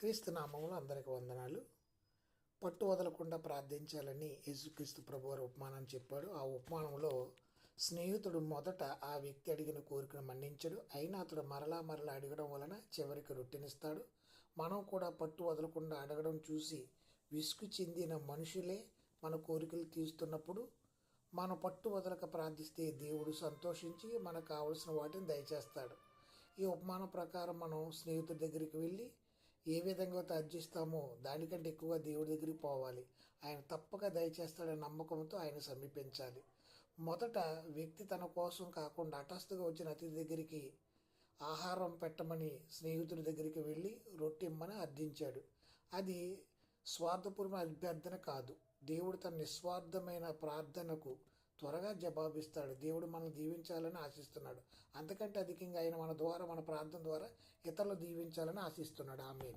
క్రీస్తు నామములో అందరికి వందనాలు. పట్టు వదలకుండా ప్రార్థించాలని యేసుక్రీస్తు ప్రభువారు ఉపమానం చెప్పాడు. ఆ ఉపమానంలో స్నేహితుడు మొదట ఆ వ్యక్తి అడిగిన కోరికను మన్నించడు, అయినా అతడు మరలా అడగడం వలన చివరికి రొట్టెనిస్తాడు. మనం కూడా పట్టు వదలకుండా అడగడం చూసి విసుగు చెందిన మనుషులే మన కోరికలు తీస్తున్నప్పుడు మన పట్టు వదలక ప్రార్థిస్తే దేవుడు సంతోషించి మనకు కావలసిన వాటిని దయచేస్తాడు. ఈ ఉపమానం ప్రకారం మనం స్నేహితుడి దగ్గరికి వెళ్ళి ఏ విధంగా అర్జిస్తామో దానికంటే ఎక్కువగా దేవుడి దగ్గరికి పోవాలి. ఆయన తప్పక దయచేస్తాడనే నమ్మకంతో ఆయన సమీపించాలి. మొదట వ్యక్తి తన కోసం కాకుండా హఠాత్తుగా వచ్చిన అతిథి దగ్గరికి ఆహారం పెట్టమని స్నేహితుడి దగ్గరికి వెళ్ళి రొట్టె ఇమ్మని అర్థించాడు. అది స్వార్థపూర్వమైన అభ్యర్థన కాదు. దేవుడు తన నిస్వార్థమైన ప్రార్థనకు త్వరగా జవాబిస్తాడు. దేవుడు మనల్ని దీవించాలని ఆశిస్తున్నాడు. అంతకంటే అధికంగా ఆయన మన ప్రార్థన ద్వారా ఇతరులు దీవించాలని ఆశిస్తున్నాడు. ఆమేన్.